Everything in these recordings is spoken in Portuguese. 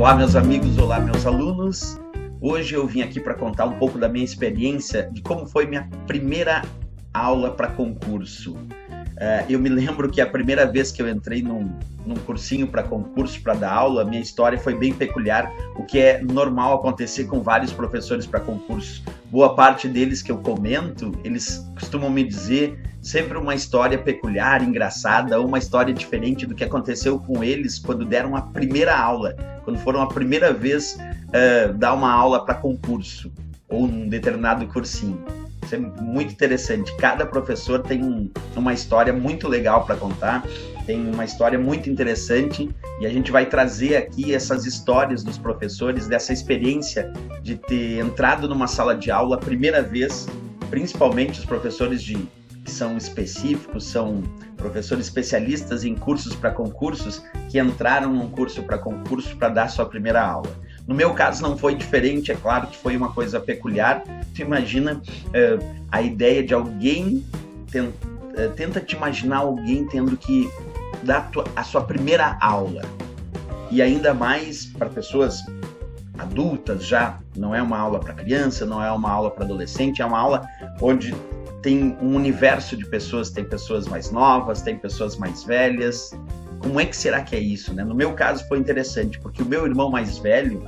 Olá, meus amigos, olá, meus alunos. Hoje eu vim aqui para contar um pouco da minha experiência de como foi minha primeira aula para concurso. Eu me lembro que a primeira vez que eu entrei num cursinho para concurso, para dar aula, minha história foi bem peculiar, o que é normal acontecer com vários professores para concurso. Boa parte deles que eu comento, eles costumam me dizer sempre uma história peculiar, engraçada, ou uma história diferente do que aconteceu com eles quando deram a primeira aula, quando foram a primeira vez dar uma aula para concurso, ou num determinado cursinho. Isso é muito interessante. Cada professor tem uma história muito legal para contar, tem uma história muito interessante, e a gente vai trazer aqui essas histórias dos professores, dessa experiência de ter entrado numa sala de aula a primeira vez, principalmente os professores que são específicos, são professores especialistas em cursos para concursos, que entraram num curso para concurso para dar sua primeira aula. No meu caso não foi diferente, é claro que foi uma coisa peculiar. Tu imagina a ideia de alguém, tenta te imaginar alguém tendo que dar a sua primeira aula. E ainda mais para pessoas adultas já, não é uma aula para criança, não é uma aula para adolescente, é uma aula onde tem um universo de pessoas, tem pessoas mais novas, tem pessoas mais velhas. Como é que será que é isso, né? No meu caso foi interessante, porque o meu irmão mais velho,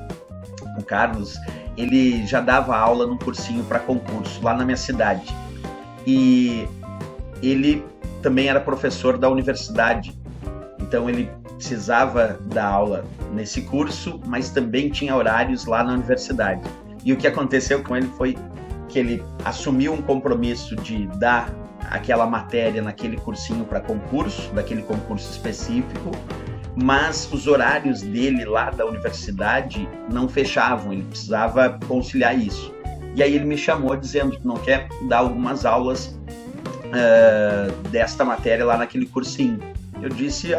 o Carlos, ele já dava aula num cursinho para concurso lá na minha cidade. E ele também era professor da universidade. Então ele precisava dar aula nesse curso, mas também tinha horários lá na universidade. E o que aconteceu com ele foi que ele assumiu um compromisso de dar aquela matéria naquele cursinho para concurso, daquele concurso específico, mas os horários dele lá da universidade não fechavam, ele precisava conciliar isso. E aí ele me chamou dizendo que não quer dar algumas aulas desta matéria lá naquele cursinho. Eu disse,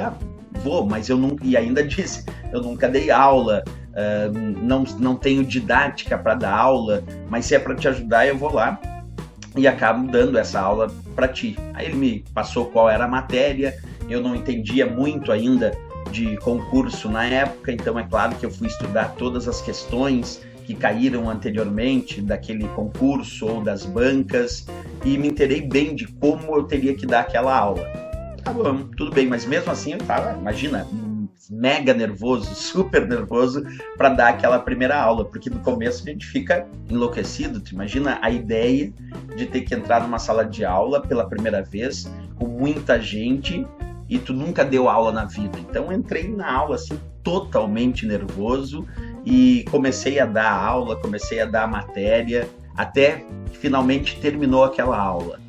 vou, mas eu nunca, e ainda disse, eu nunca dei aula, não tenho didática para dar aula, mas se é para te ajudar eu vou lá e acabo dando essa aula para ti. Aí ele me passou qual era a matéria, eu não entendia muito ainda de concurso na época, então é claro que eu fui estudar todas as questões que caíram anteriormente daquele concurso ou das bancas e me inteirei bem de como eu teria que dar aquela aula. Tá bom, tudo bem, mas mesmo assim eu tava, imagina, mega nervoso, super nervoso para dar aquela primeira aula, porque no começo a gente fica enlouquecido. Tu imagina a ideia de ter que entrar numa sala de aula pela primeira vez, com muita gente, e tu nunca deu aula na vida. Então eu entrei na aula assim, totalmente nervoso, e comecei a dar a aula, comecei a dar a matéria, até que finalmente terminou aquela aula.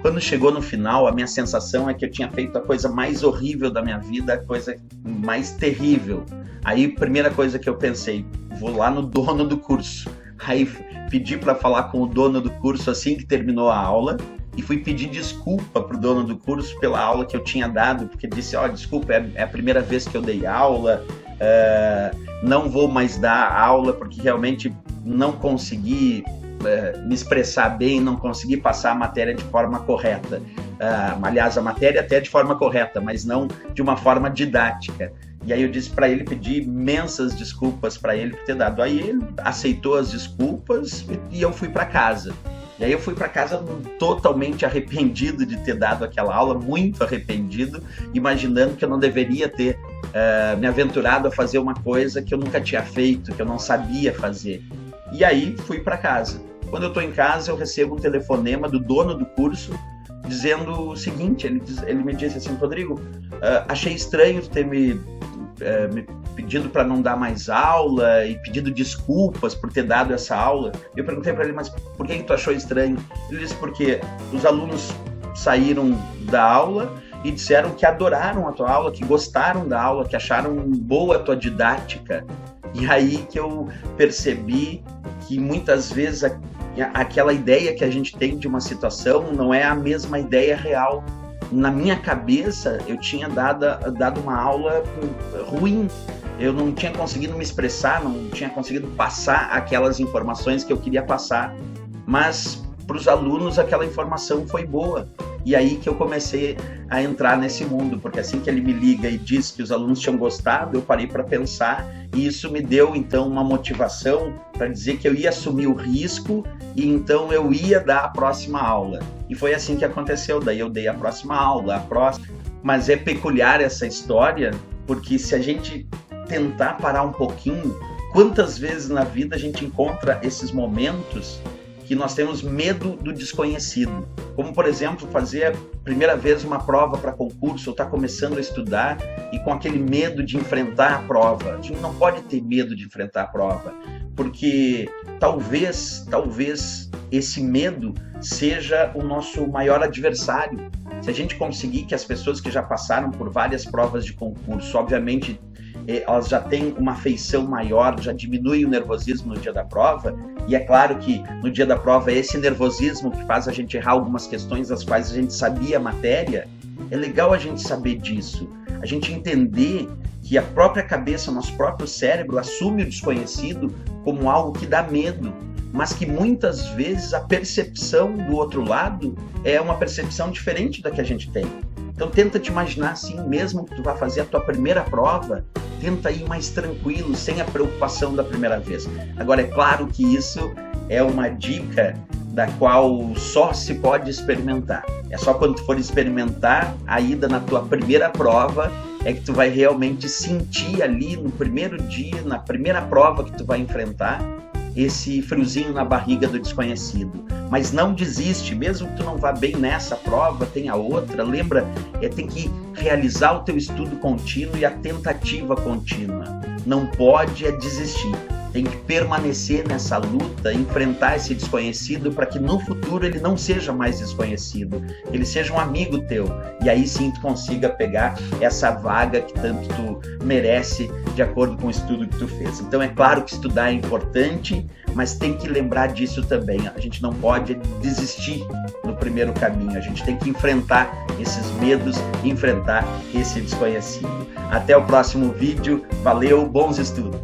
Quando chegou no final, a minha sensação é que eu tinha feito a coisa mais horrível da minha vida, a coisa mais terrível. Aí, primeira coisa que eu pensei, vou lá no dono do curso. Aí pedi para falar com o dono do curso assim que terminou a aula e fui pedir desculpa pro dono do curso pela aula que eu tinha dado, porque disse, desculpa, é a primeira vez que eu dei aula, não vou mais dar aula porque realmente não consegui me expressar bem, não consegui passar a matéria de forma correta. Aliás, a matéria até de forma correta, mas não de uma forma didática. E aí eu disse para ele, pedi imensas desculpas para ele por ter dado. Aí ele aceitou as desculpas e eu fui para casa. E aí eu fui para casa totalmente arrependido de ter dado aquela aula, muito arrependido, imaginando que eu não deveria ter me aventurado a fazer uma coisa que eu nunca tinha feito, que eu não sabia fazer. E aí fui para casa. Quando eu estou em casa, eu recebo um telefonema do dono do curso dizendo o seguinte, ele me disse assim, Rodrigo, achei estranho ter me pedido para não dar mais aula e pedido desculpas por ter dado essa aula. Eu perguntei para ele, mas por que tu achou estranho? Ele disse, porque os alunos saíram da aula e disseram que adoraram a tua aula, que gostaram da aula, que acharam boa a tua didática. E aí que eu percebi que muitas vezes aquela ideia que a gente tem de uma situação não é a mesma ideia real. Na minha cabeça, eu tinha dado uma aula ruim. Eu não tinha conseguido me expressar, não tinha conseguido passar aquelas informações que eu queria passar. Mas para os alunos aquela informação foi boa. E aí que eu comecei a entrar nesse mundo, porque assim que ele me liga e diz que os alunos tinham gostado, eu parei para pensar, e isso me deu então uma motivação para dizer que eu ia assumir o risco e então eu ia dar a próxima aula. E foi assim que aconteceu, daí eu dei a próxima aula, Mas é peculiar essa história, porque se a gente tentar parar um pouquinho, quantas vezes na vida a gente encontra esses momentos que nós temos medo do desconhecido, como por exemplo fazer a primeira vez uma prova para concurso ou estar começando a estudar e com aquele medo de enfrentar a prova. A gente não pode ter medo de enfrentar a prova, porque talvez esse medo seja o nosso maior adversário. Se a gente conseguir que as pessoas que já passaram por várias provas de concurso, obviamente elas já têm uma afeição maior, já diminui o nervosismo no dia da prova, e é claro que no dia da prova é esse nervosismo que faz a gente errar algumas questões das quais a gente sabia a matéria. É legal a gente saber disso, a gente entender que a própria cabeça, nosso próprio cérebro assume o desconhecido como algo que dá medo, mas que muitas vezes a percepção do outro lado é uma percepção diferente da que a gente tem. Então tenta te imaginar assim, mesmo que tu vá fazer a tua primeira prova, tenta ir mais tranquilo, sem a preocupação da primeira vez. Agora, é claro que isso é uma dica da qual só se pode experimentar. É só quando tu for experimentar a ida na tua primeira prova, é que tu vai realmente sentir ali no primeiro dia, na primeira prova que tu vai enfrentar, esse friozinho na barriga do desconhecido. Mas não desiste, mesmo que tu não vá bem nessa prova, tem a outra. Lembra, tem que realizar o teu estudo contínuo e a tentativa contínua. Não pode desistir. Tem que permanecer nessa luta, enfrentar esse desconhecido para que no futuro ele não seja mais desconhecido, ele seja um amigo teu. E aí sim tu consiga pegar essa vaga que tanto tu merece de acordo com o estudo que tu fez. Então é claro que estudar é importante, mas tem que lembrar disso também. A gente não pode desistir no primeiro caminho, a gente tem que enfrentar esses medos, enfrentar esse desconhecido. Até o próximo vídeo, valeu, bons estudos!